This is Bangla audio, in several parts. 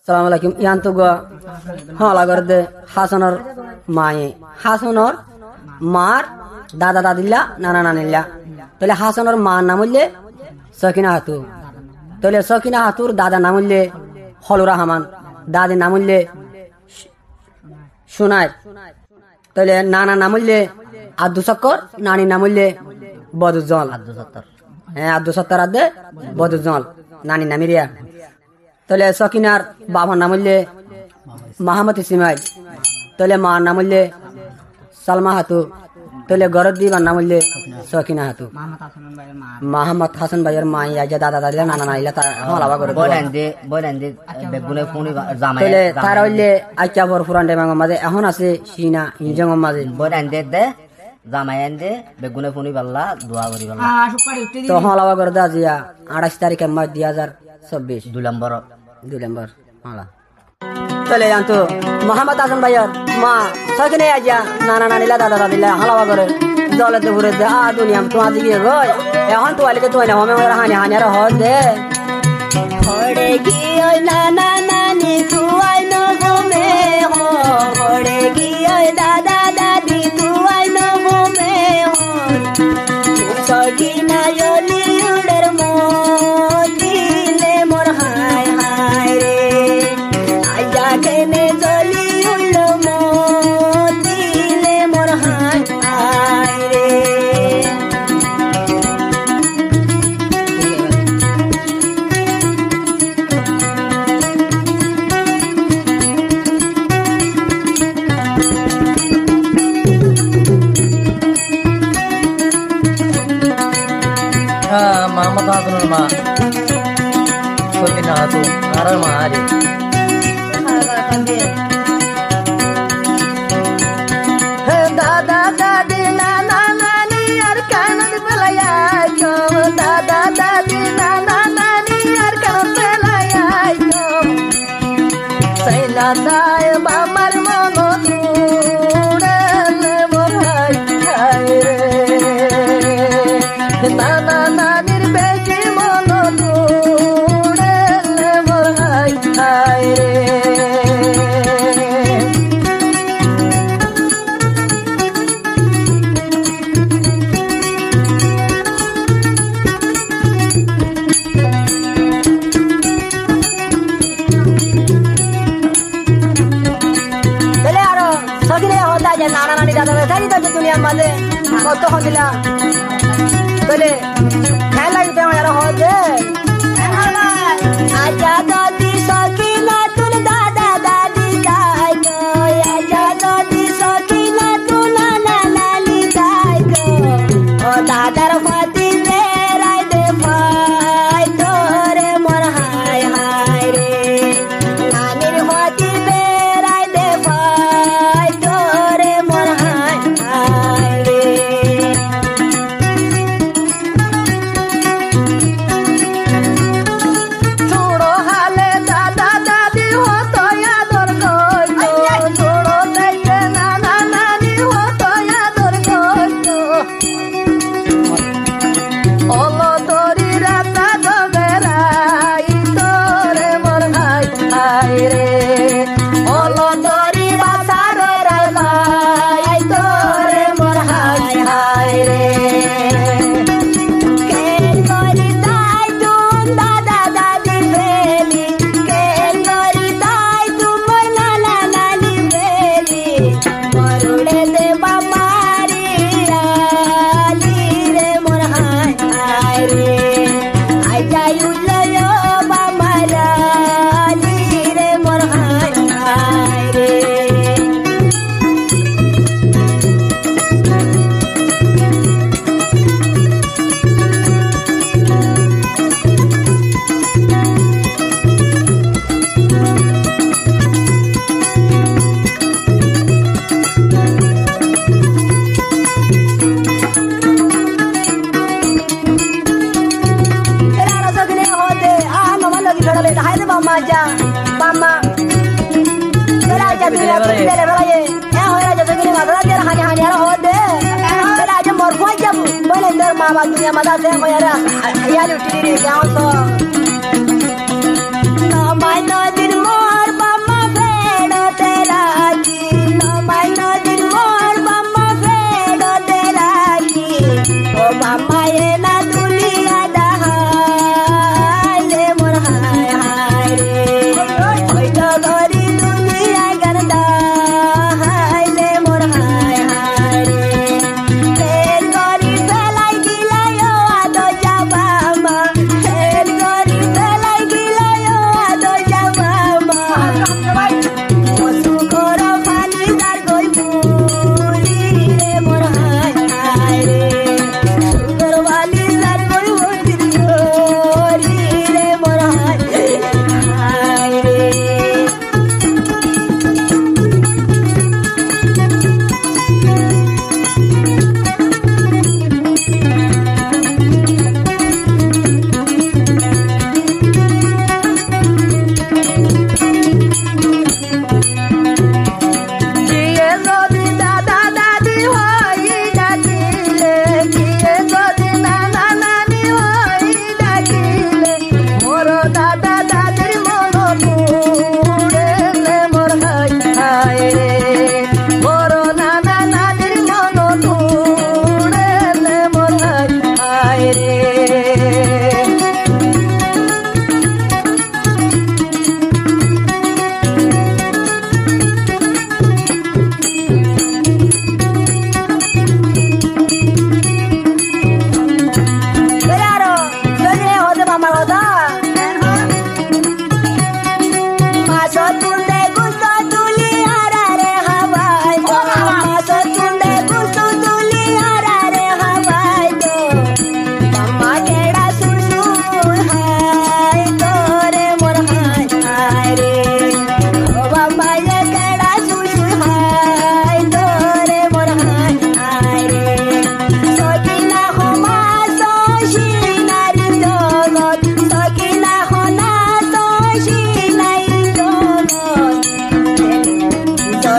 সালাম আলাইকুম ইয়ান তো গো হলা করে দে হাসানর মায়ে হাসানর মার দাদা দাদিল্লা নানা নানিল্লা তাহলে হাসানর মার নাম হইলে সকিনা হাতু তাহলে সকিনা হাতুর দাদা নাম হইলে হলুর রহমান দাদির নাম হইলে সোনাই তাহলে নানা নাম হইলে আব্দুল সক্কর নানির নাম হইলে বদুজ্জল হ্যাঁ আব্দুল সত্তর আদে বদুজ্জল নানির নাম রিয়া তাহলে সকিনার বাবার নাম হইলে মাহমদ ইসমাইল তাহলে মার নাম হইলে সালমা হাতু তাহলে গরদ দিবার নাম হইলে সকিনা হাতু মোহাম্মদ হাসান ভাইয়ের মা ইয়া দাদা দাদিলা নানা নাইলা তার হলাবা করে তাহলে তার হইলে আচ্ছা বর পুরান ডেমাঙ্গ মাঝে এখন আছে সিনা হিঞ্জঙ্গ মাঝে জামাইন দে বেগুনে ফোনি পাল্লা দোয়া করি পাল্লা তো হলাবা করে দা জিয়া 28 তারিখে মাস 2024 2 নম্বর হলা তাহলে আনতো মোহাম্মদ হাসান ভাইয়ের মা সকিনে আজা নানা নানিলা দাদা দাদিলা হলাবা করে দলে তো ঘুরে দে আ দুনিয়া তো আজ গিয়ে গয় এখন তো আলিকে তো না হবে হানি হানি আর হদ দে হড়ে গিয়ে নানা নানি তুই ন ঘুমে হো হড়ে গিয়ে দাদা দাদি তুই ন ঘুমে হো সকিনা যলি উড়ের মদিলে মোর হায় হায় রে আজা কেনে যলি উড়ল মদিলে মোর হায় হায় রে মোহাম্মদ হাসানের মা সকিনা হাতু আর মা আরে দাদা দাদি নানা নানি আর কানদ বেলায়া দাদা দাদি নানা নানি আর কানদ বেলায়া সাইলা দায় বাবার মন তুড়ালে মোর হায় হায় রে নানা নানির বেশি মন তুড়ালে মোর হায় হায় রে তাহলে আরো সকিনে হতা যে নানা নানি দাদা থাকি তো দুনিয়ার মাঝে কত হদিলা তাহলে খেলা লাগবে আমার হতে আজা দাদি সকিনা তুল দাদা দাদি তাই কই আজা দাদি সকিনা তুল নানা নানি তাই কই ও দাদার ফাতি রে রাই দে ফাই তোরে মোর হায় হায় রে নানির ফাতি রে রাই দে ফাই তোরে মোর হায় হায় রে छोड़ो हाले दादा दादी हो तो यादर गयो छोड़ो देखे नाना नानी हो तो यादर गयो ओलो तोरी राता गगराई तोरे मोर हाय हाय रे ओलो तोरी बासार राई तोरे मोर हाय हाय रे কেন করি তাই তুম দাদা দাদি ফেলি কেন করি তাই তুম নানা নানি ফেলি মরুড়ে দেবা মারি আলি রে মোর হায় হায় রে আই যাই উল্লয় বামারালি রে মোর হায় হায় রে Era sokine hote a mama logi chhodale haye de mama ja mama era ja dile bele bele e hoya ja sokine madra der hani hani ara hote era ja mor khoi jabu bole der mama dunia mada se hoya ra ayali utiri gaon to na mai no dir mor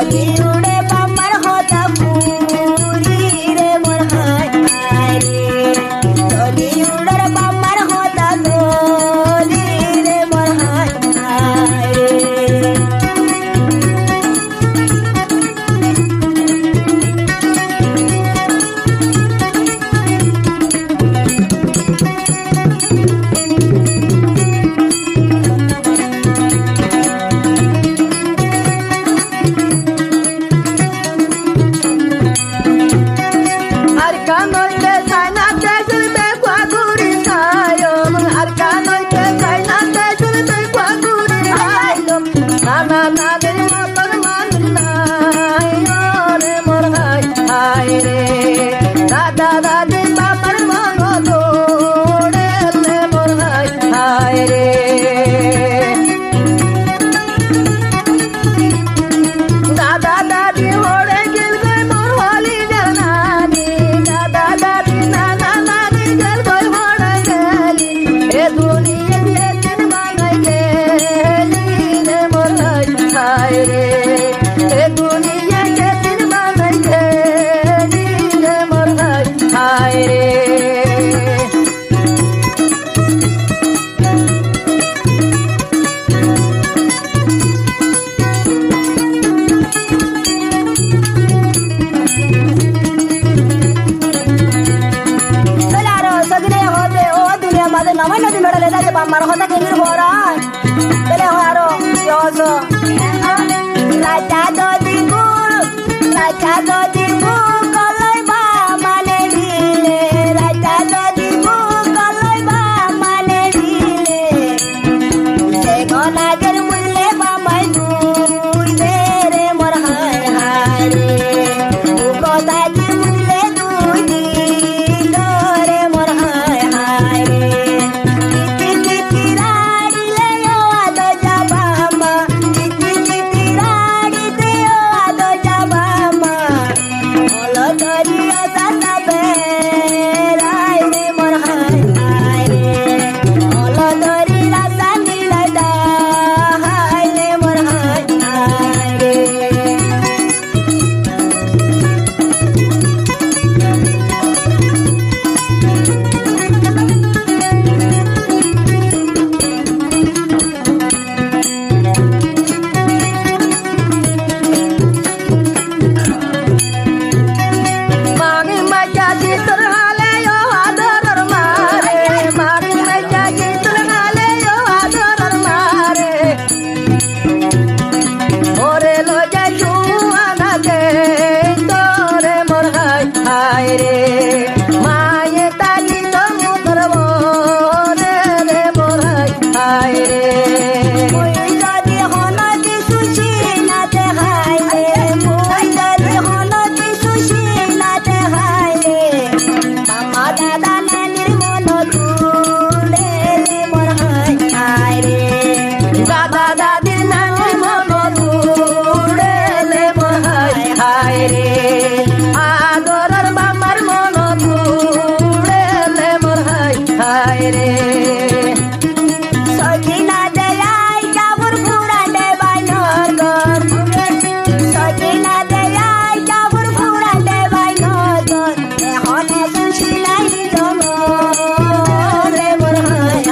চলি উড়ে বাম্মার হতা পুরি রে মোর হাই হাই রে চলি উড়ে বাম্মার হতা দলি রে মোর হাই হাই রে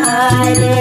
Bye.